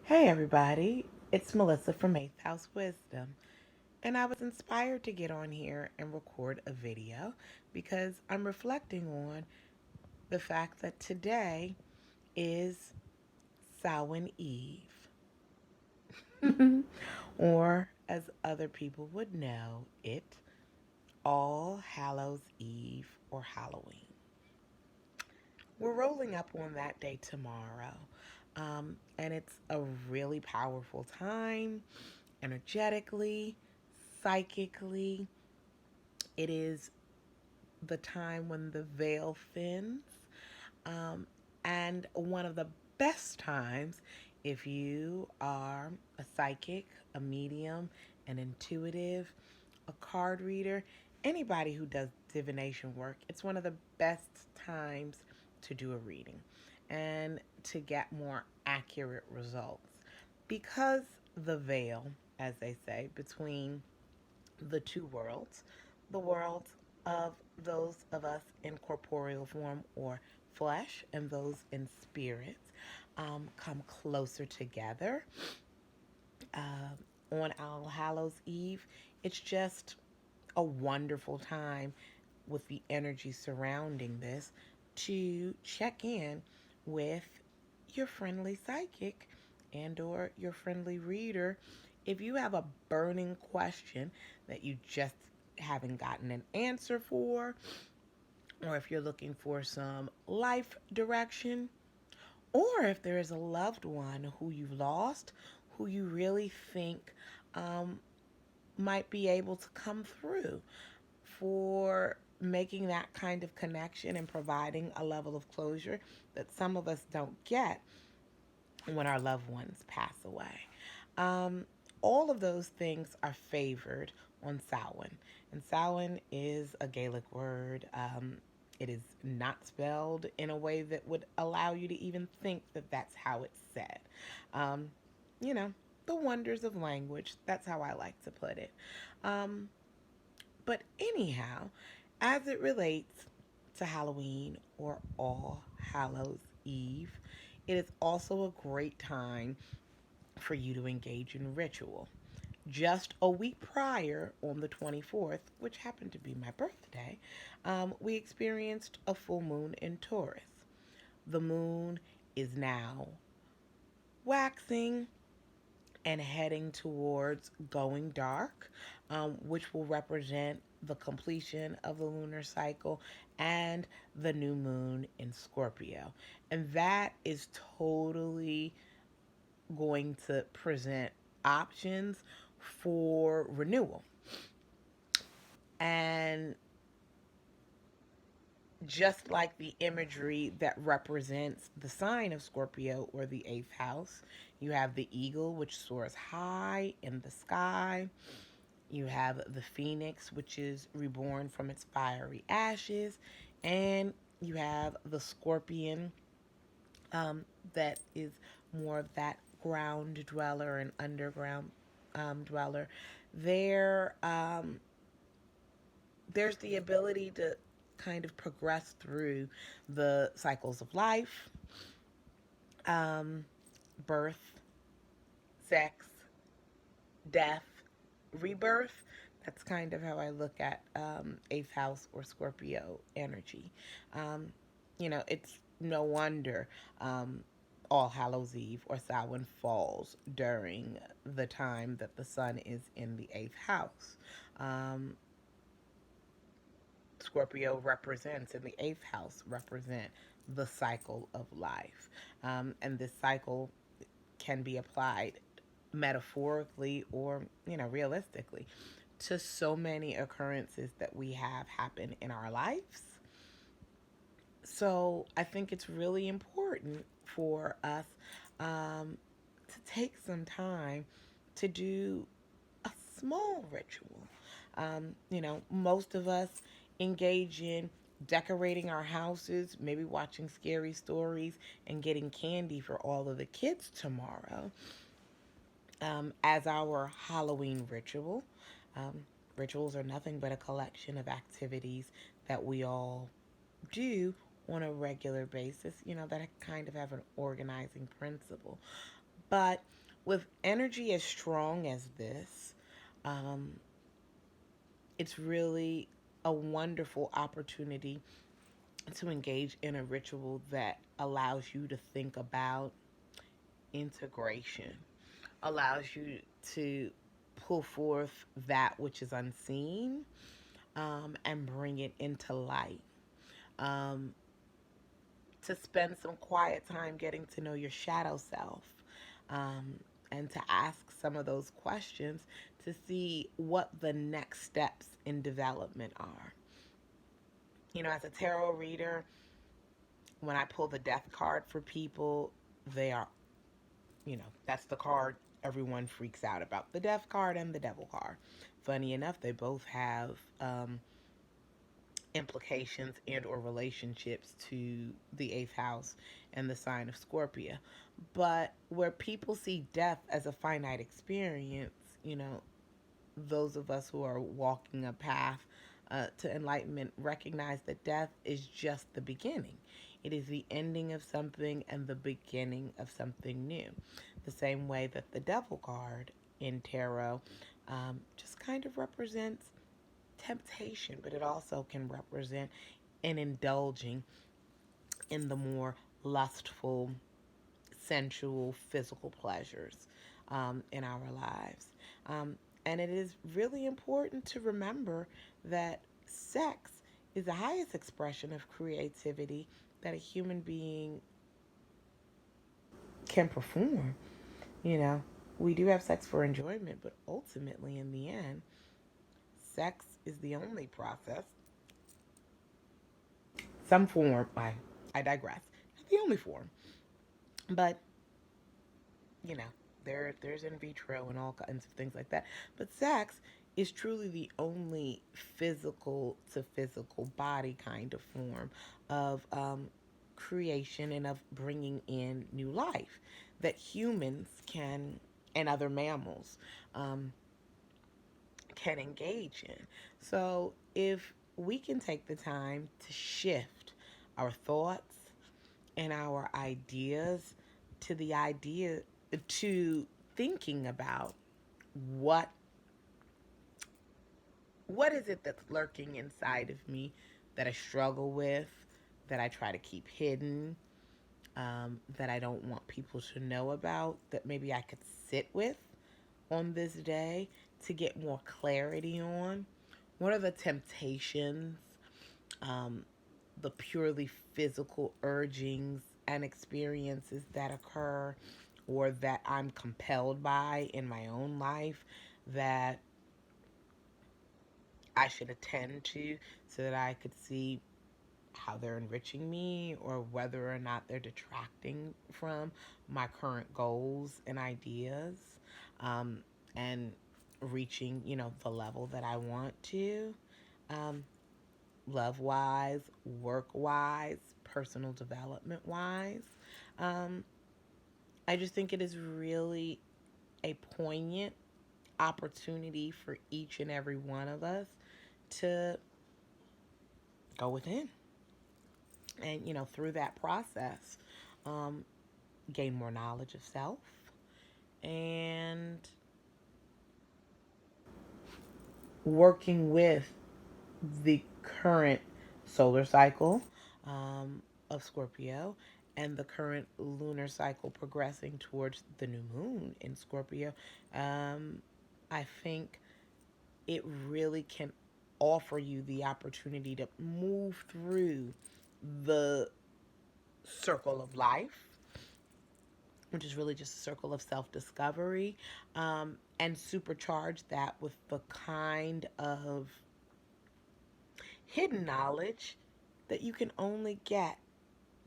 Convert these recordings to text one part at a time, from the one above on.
Hey everybody, it's Melissa from Eighth House Wisdom, and I was inspired to get on here and record a video because I'm reflecting on the fact that today is Samhain Eve, or as other people would know it, All Hallows Eve or Halloween. We're rolling up on that day tomorrow, and it's a really powerful time energetically, psychically. It is the time when the veil thins, um, and one of the best times if you are a psychic, a medium, an intuitive, a card reader, anybody who does divination work. It's one of the best times to do a reading and to get more accurate results because the veil, as they say, between the two worlds, the world of those of us in corporeal form or flesh and those in spirit, come closer together on All Hallows Eve. It's just a wonderful time with the energy surrounding this to check in with your friendly psychic and or your friendly reader if you have a burning question that you just haven't gotten an answer for, or if you're looking for some life direction, or if there is a loved one who you've lost who you really think um, might be able to come through for making that kind of connection and providing a level of closure that some of us don't get when our loved ones pass away. Um, all of those things are favored on Samhain. And Samhain is a Gaelic word. It is not spelled in a way that would allow you to even think that that's how it's said. Um, you know, the wonders of language. That's how I like to put it. Um, but anyhow, as it relates to Halloween or All Hallows Eve, it is also a great time for you to engage in ritual. Just a week prior, on the 24th, which happened to be my birthday, we experienced a full moon in Taurus. The moon is now waxing and heading towards going dark, which will represent the completion of the lunar cycle and the new moon in Scorpio. And that is totally going to present options for renewal. And just like the imagery that represents the sign of Scorpio or the eighth house, you have the eagle, which soars high in the sky. You have the phoenix, which is reborn from its fiery ashes. And you have the scorpion, um, that is more of that ground dweller and underground dweller. There, there's the ability to kind of progress through the cycles of life, um, birth, sex, death, rebirth. That's kind of how I look at eighth house or Scorpio energy. Um, it's no wonder All Hallows Eve or Samhain falls during the time that the sun is in the eighth house. Um, Scorpio represents in the eighth house represent the cycle of life, and this cycle can be applied metaphorically or realistically to so many occurrences that we have happen in our lives. So I think it's really important for us to take some time to do a small ritual. Most of us engage in decorating our houses, maybe watching scary stories, and getting candy for all of the kids tomorrow as our Halloween ritual. Um, Rituals are nothing but a collection of activities that we all do on a regular basis, that kind of have an organizing principle. But with energy as strong as this, um, it's really a wonderful opportunity to engage in a ritual that allows you to think about integration, allows you to pull forth that which is unseen, and bring it into light. Um, to spend some quiet time getting to know your shadow self, um, and to ask some of those questions to see what the next steps in development are. As a tarot reader, when I pull the death card for people, they are, that's the card everyone freaks out about, the death card and the devil card. Funny enough, they both have implications and or relationships to the eighth house and the sign of Scorpio. But where people see death as a finite experience, those of us who are walking a path to enlightenment recognize that death is just the beginning. It is the ending of something and the beginning of something new. The same way that the devil card in tarot just kind of represents temptation, but it also can represent an indulging in the more lustful, sensual, physical pleasures in our lives. Um, and it is really important to remember that sex is the highest expression of creativity that a human being can perform. You know, we do have sex for enjoyment, but ultimately, in the end, sex is the only process, some form, I digress, not the only form, but you know, there's in vitro and all kinds of things like that. But sex is truly the only physical to physical body kind of form of creation and of bringing in new life that humans can and other mammals um, can engage in. So if we can take the time to shift our thoughts and our ideas to the idea to thinking about what what is it that's lurking inside of me that I struggle with, that I try to keep hidden, that I don't want people to know about, that maybe I could sit with on this day to get more clarity on. What are the temptations, um, the purely physical urgings and experiences that occur or that I'm compelled by in my own life that I should attend to so that I could see how they're enriching me or whether or not they're detracting from my current goals and ideas, um, and reaching, the level that I want to, um, love wise, work wise, personal development wise. Um, I just think it is really a poignant opportunity for each and every one of us to go within and, through that process, um, gain more knowledge of self and working with the current solar cycle of Scorpio and the current lunar cycle progressing towards the new moon in Scorpio. I think it really can offer you the opportunity to move through the circle of life, which is really just a circle of self discovery, and supercharge that with the kind of hidden knowledge that you can only get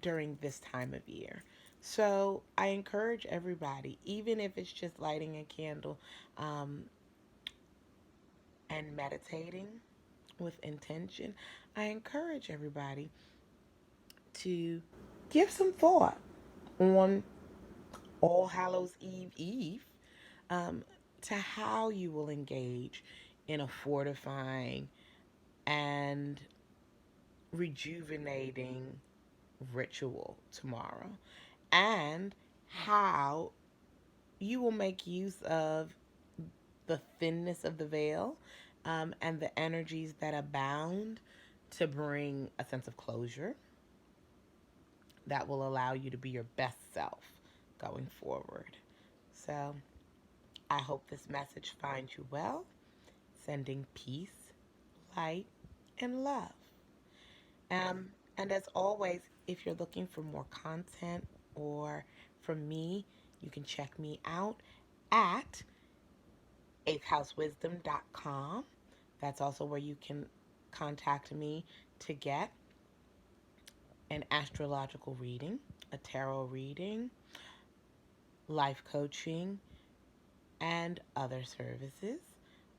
during this time of year. So I encourage everybody, even if it's just lighting a candle, um, and meditating with intention, I encourage everybody to give some thought on All Hallows Eve, um, to how you will engage in a fortifying and rejuvenating ritual tomorrow, and how you will make use of the thinness of the veil and the energies that abound to bring a sense of closure that will allow you to be your best self going forward. So I hope this message finds you well, sending peace, light, and love. And as always, if you're looking for more content or from me, you can check me out at eighthhousewisdom.com. That's also where you can contact me to get an astrological reading, a tarot reading, life coaching, and other services.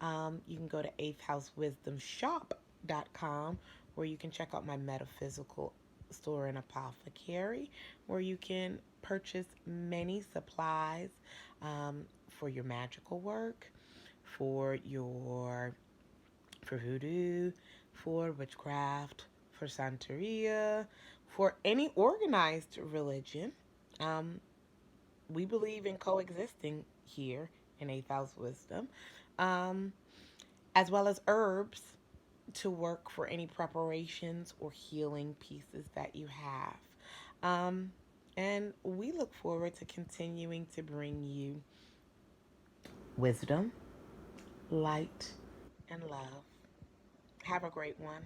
You can go to eighthhousewisdomshop.com where you can check out my metaphysical store and apothecary, where you can purchase many supplies for your magical work, for your for voodoo, for witchcraft, for Santeria, for any organized religion. Um, we believe in coexisting here in Eighth House Wisdom, um, as well as herbs to work for any preparations or healing pieces that you have. Um, and we look forward to continuing to bring you wisdom, light, and love. Have a great one.